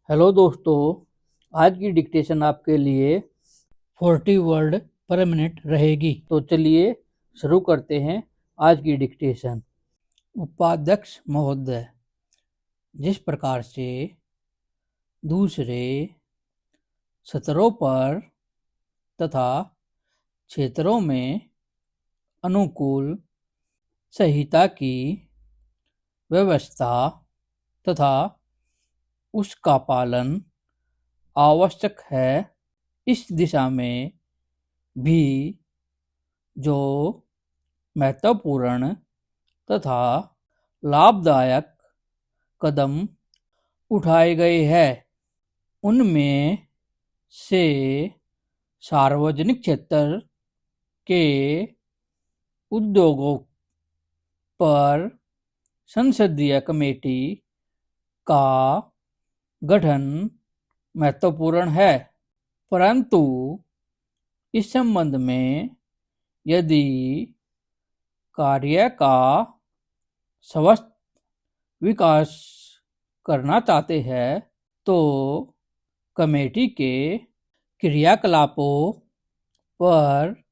Hello दोस्तों। आज की डिक्टेशन आपके लिए 40 वर्ड पर मिनट रहेगी। तो चलिए शुरू करते हैं आज की डिक्टेशन। उपाध्यक्ष महोदय, जिस प्रकार से दूसरे स्तरों पर तथा क्षेत्रों में अनुकूल संहिता की व्यवस्था तथा उसका पालन आवश्यक है, इस दिशा में भी जो महत्वपूर्ण तथा लाभदायक कदम उठाए गए हैं, उनमें से सार्वजनिक क्षेत्र के उद्योगों पर संसदीय कमेटी का गठन महत्वपूर्ण है। परंतु इस संबंध में यदि कार्य का स्वस्थ विकास करना चाहते हैं तो कमेटी के क्रियाकलापों पर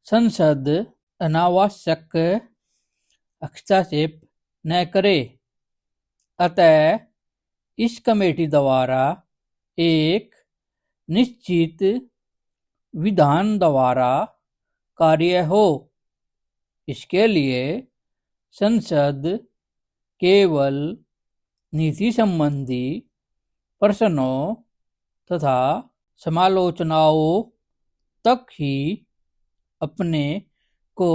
संसद अनावश्यक हस्तक्षेप न करे। अतः इस कमेटी द्वारा एक निश्चित विधान द्वारा कार्य हो। इसके लिए संसद केवल नीति संबंधी प्रश्नों तथा समालोचनाओं तक ही अपने को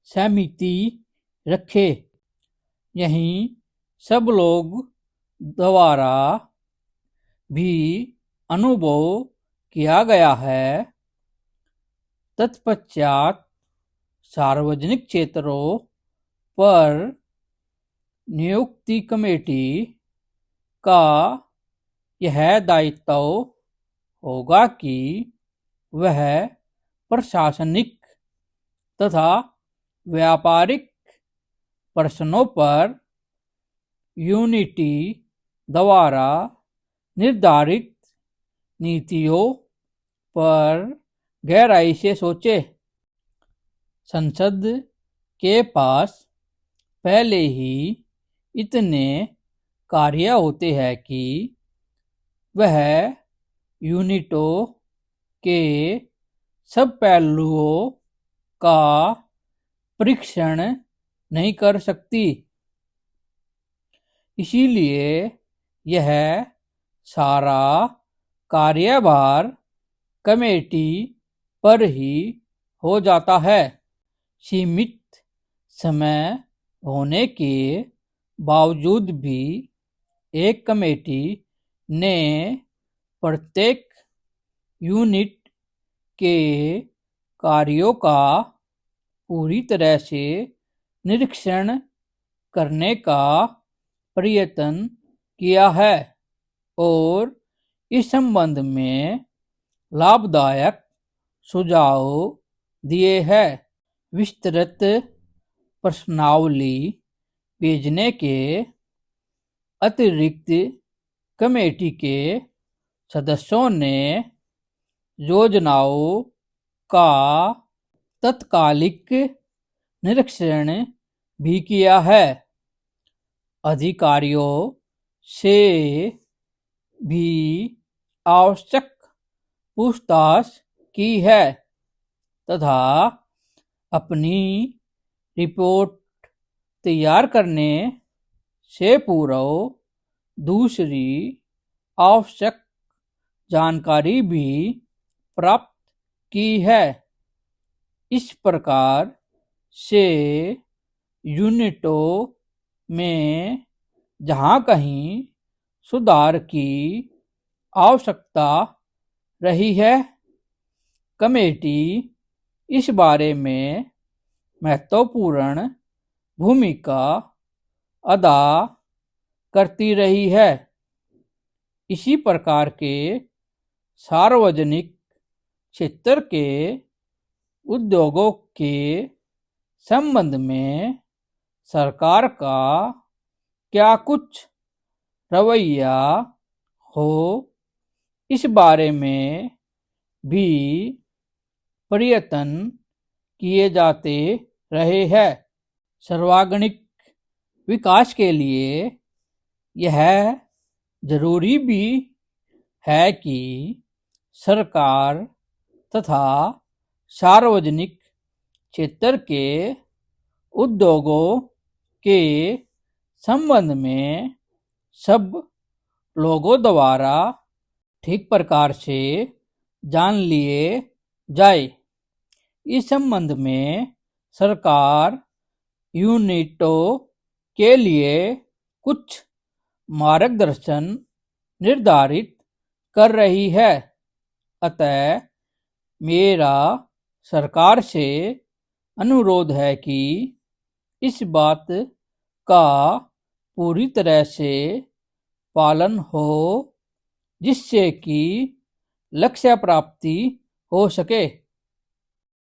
सीमित रखे। यही सब लोग द्वारा भी अनुभव किया गया है। तत्पश्चात सार्वजनिक क्षेत्रों पर नियुक्ति कमेटी का यह दायित्व होगा कि वह प्रशासनिक तथा व्यापारिक प्रश्नों पर यूनिटी द्वारा निर्धारित नीतियों पर गहराई से सोचे। संसद के पास पहले ही इतने कार्य होते हैं कि वह यूनिटों के सब पहलुओं का परीक्षण नहीं कर सकती। इसीलिए यह सारा कार्यभार कमेटी पर ही हो जाता है। सीमित समय होने के बावजूद भी एक कमेटी ने प्रत्येक यूनिट के कार्यों का पूरी तरह से निरीक्षण करने का प्रयत्न किया है और इस संबंध में लाभदायक सुझाव दिए हैं। विस्तृत प्रश्नावली भेजने के अतिरिक्त कमेटी के सदस्यों ने योजनाओं का तत्कालिक निरीक्षण भी किया है। अधिकारियों से भी आवश्यक पूछताछ की है तथा अपनी रिपोर्ट तैयार करने से पूर्व दूसरी आवश्यक जानकारी भी प्राप्त की है। इस प्रकार से यूनिटों में जहाँ कहीं सुधार की आवश्यकता रही है, कमेटी इस बारे में महत्वपूर्ण भूमिका अदा करती रही है। इसी प्रकार के सार्वजनिक क्षेत्र के उद्योगों के संबंध में सरकार का क्या कुछ रवैया हो, इस बारे में भी प्रयत्न किए जाते रहे हैं। सर्वांगीण विकास के लिए यह जरूरी भी है कि सरकार तथा सार्वजनिक क्षेत्र के उद्योगों के संबंध में सब लोगों द्वारा ठीक प्रकार से जान लिए जाए। इस संबंध में सरकार यूनिटों के लिए कुछ मार्गदर्शन निर्धारित कर रही है। अतः मेरा सरकार से अनुरोध है कि इस बात का पूरी तरह से पालन हो जिससे कि लक्ष्य प्राप्ति हो सके।